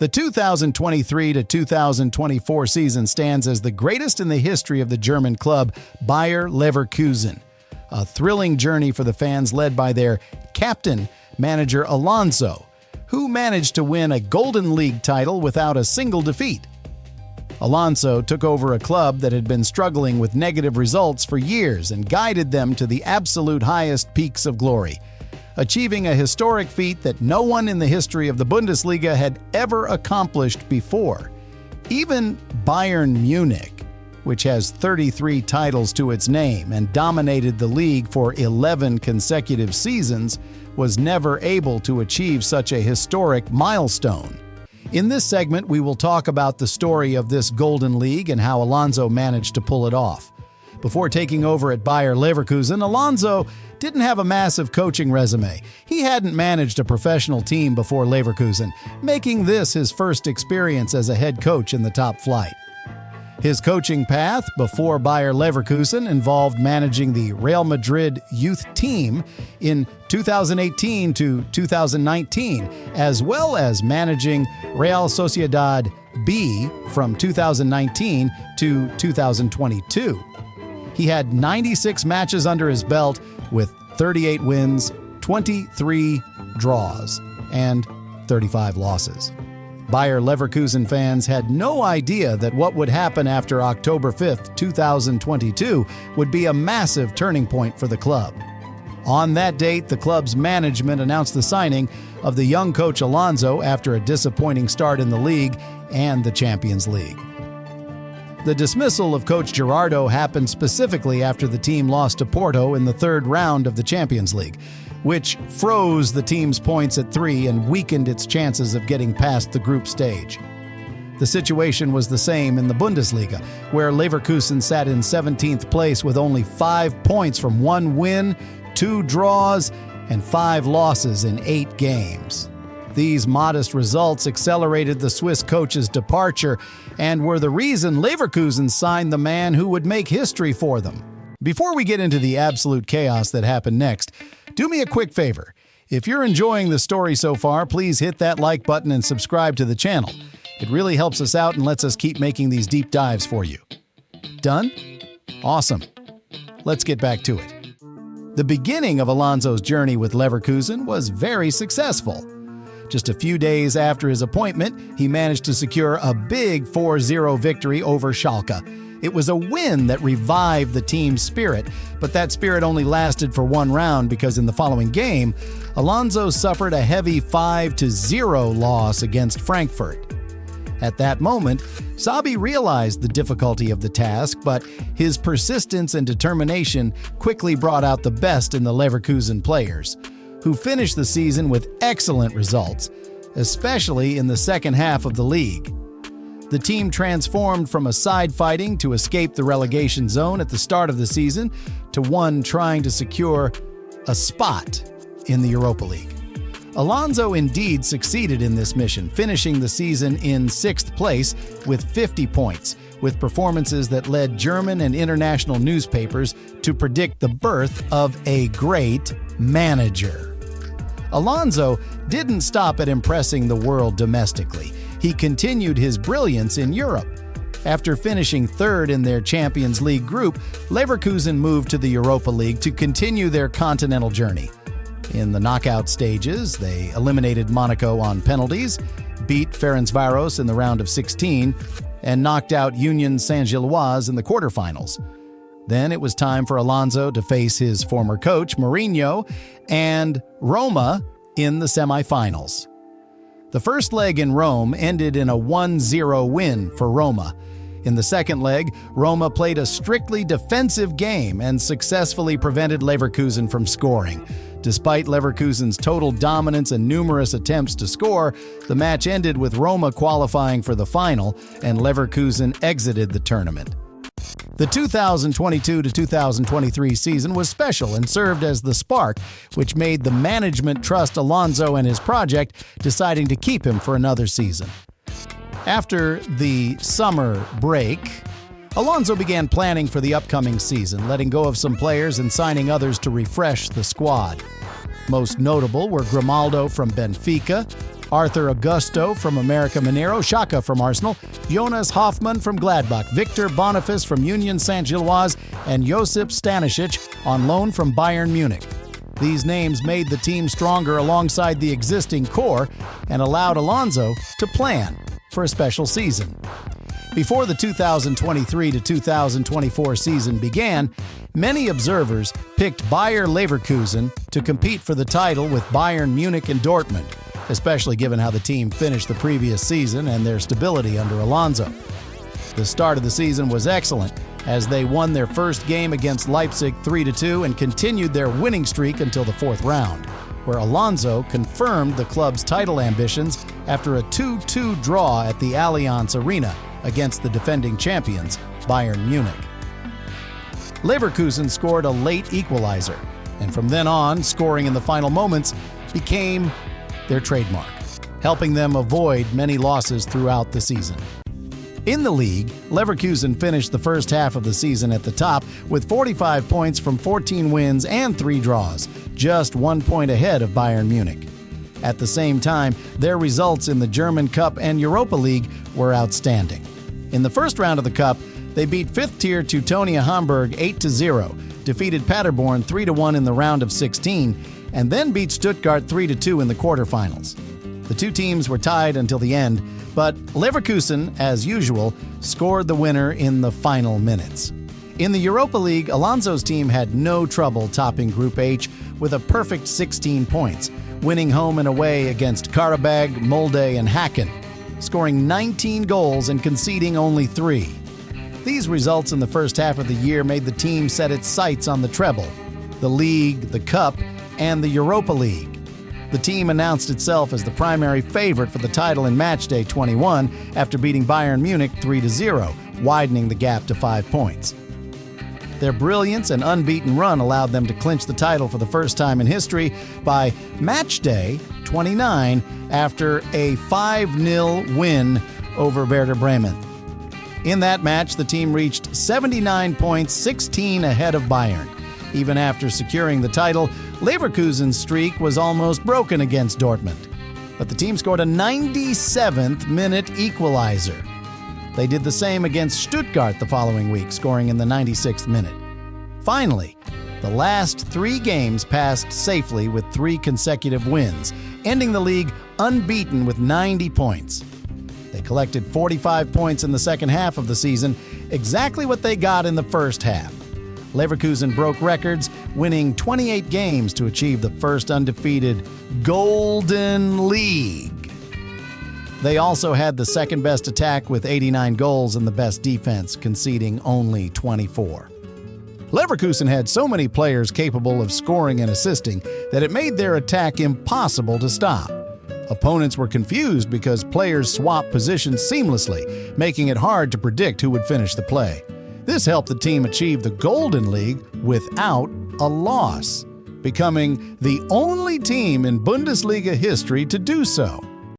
The 2023 to 2024 season stands as the greatest in the history of the German club Bayer Leverkusen. A thrilling journey for the fans led by their captain, manager Alonso, who managed to win a Golden League title without a single defeat. Alonso took over a club that had been struggling with negative results for years and guided them to the absolute highest peaks of glory, achieving a historic feat that no one in the history of the Bundesliga had ever accomplished before. Even Bayern Munich, which has 33 titles to its name and dominated the league for 11 consecutive seasons, was never able to achieve such a historic milestone. In this segment, we will talk about the story of this Golden League and how Alonso managed to pull it off. Before taking over at Bayer Leverkusen, Alonso didn't have a massive coaching resume. He hadn't managed a professional team before Leverkusen, making this his first experience as a head coach in the top flight. His coaching path before Bayer Leverkusen involved managing the Real Madrid youth team in 2018 to 2019, as well as managing Real Sociedad B from 2019 to 2022. He had 96 matches under his belt with 38 wins, 23 draws, and 35 losses. Bayer Leverkusen fans had no idea that what would happen after October 5, 2022 would be a massive turning point for the club. On that date, the club's management announced the signing of the young coach Alonso after a disappointing start in the league and the Champions League. The dismissal of Coach Gerardo happened specifically after the team lost to Porto in the third round of the Champions League, which froze the team's points at 3 and weakened its chances of getting past the group stage. The situation was the same in the Bundesliga, where Leverkusen sat in 17th place with only 5 points from 1 win, 2 draws, and 5 losses in 8 games. These modest results accelerated the Swiss coach's departure and were the reason Leverkusen signed the man who would make history for them. Before we get into the absolute chaos that happened next, do me a quick favor. If you're enjoying the story so far, please hit that like button and subscribe to the channel. It really helps us out and lets us keep making these deep dives for you. Done? Awesome. Let's get back to it. The beginning of Alonso's journey with Leverkusen was very successful. Just a few days after his appointment, he managed to secure a big 4-0 victory over Schalke. It was a win that revived the team's spirit, but that spirit only lasted for 1 round because in the following game, Alonso suffered a heavy 5-0 loss against Frankfurt. At that moment, Xabi realized the difficulty of the task, but his persistence and determination quickly brought out the best in the Leverkusen players, who finished the season with excellent results, especially in the second half of the league. The team transformed from a side fighting to escape the relegation zone at the start of the season to one trying to secure a spot in the Europa League. Alonso indeed succeeded in this mission, finishing the season in 6th place with 50 points, with performances that led German and international newspapers to predict the birth of a great manager. Alonso didn't stop at impressing the world domestically. He continued his brilliance in Europe. After finishing 3rd in their Champions League group, Leverkusen moved to the Europa League to continue their continental journey. In the knockout stages, they eliminated Monaco on penalties, beat Ferencváros in the round of 16, and knocked out Union Saint-Gilloise in the quarterfinals. Then it was time for Alonso to face his former coach, Mourinho, and Roma in the semifinals. The first leg in Rome ended in a 1-0 win for Roma. In the second leg, Roma played a strictly defensive game and successfully prevented Leverkusen from scoring. Despite Leverkusen's total dominance and numerous attempts to score, the match ended with Roma qualifying for the final, and Leverkusen exited the tournament. The 2022 to 2023 season was special and served as the spark which made the management trust Alonso and his project, deciding to keep him for another season. After the summer break, Alonso began planning for the upcoming season, letting go of some players and signing others to refresh the squad. Most notable were Grimaldo from Benfica, Arthur Augusto from America Mineiro, Xhaka from Arsenal, Jonas Hoffmann from Gladbach, Victor Boniface from Union Saint-Gilloise, and Josip Stanisic on loan from Bayern Munich. These names made the team stronger alongside the existing core and allowed Alonso to plan for a special season. Before the 2023 to 2024 season began, many observers picked Bayer Leverkusen to compete for the title with Bayern Munich and Dortmund, especially given how the team finished the previous season and their stability under Alonso. The start of the season was excellent, as they won their first game against Leipzig 3-2 and continued their winning streak until the fourth round, where Alonso confirmed the club's title ambitions after a 2-2 draw at the Allianz Arena against the defending champions, Bayern Munich. Leverkusen scored a late equalizer, and from then on, scoring in the final moments became their trademark, helping them avoid many losses throughout the season. In the league, Leverkusen finished the first half of the season at the top with 45 points from 14 wins and 3 draws, just 1 point ahead of Bayern Munich. At the same time, their results in the German Cup and Europa League were outstanding. In the first round of the Cup, they beat 5th-tier Teutonia Hamburg 8-0, defeated Paderborn 3-1 in the round of 16, and then beat Stuttgart 3-2 in the quarterfinals. The two teams were tied until the end, but Leverkusen, as usual, scored the winner in the final minutes. In the Europa League, Alonso's team had no trouble topping Group H with a perfect 16 points, winning home and away against Karabag, Molde, and Hacken, scoring 19 goals and conceding only 3. These results in the first half of the year made the team set its sights on the treble, the league, the cup, and the Europa League. The team announced itself as the primary favorite for the title in Matchday 21 after beating Bayern Munich 3-0, widening the gap to 5 points. Their brilliance and unbeaten run allowed them to clinch the title for the first time in history by Matchday 29 after a 5-0 win over Werder Bremen. In that match, the team reached 79 points, 16 ahead of Bayern. Even after securing the title, Leverkusen's streak was almost broken against Dortmund. But the team scored a 97th-minute equalizer. They did the same against Stuttgart the following week, scoring in the 96th minute. Finally, the last 3 games passed safely with 3 consecutive wins, ending the league unbeaten with 90 points. They collected 45 points in the second half of the season, exactly what they got in the first half. Leverkusen broke records, winning 28 games to achieve the first undefeated Golden League. They also had the second-best attack with 89 goals and the best defense, conceding only 24. Leverkusen had so many players capable of scoring and assisting that it made their attack impossible to stop. Opponents were confused because players swapped positions seamlessly, making it hard to predict who would finish the play. This helped the team achieve the Golden League without a loss, becoming the only team in Bundesliga history to do so.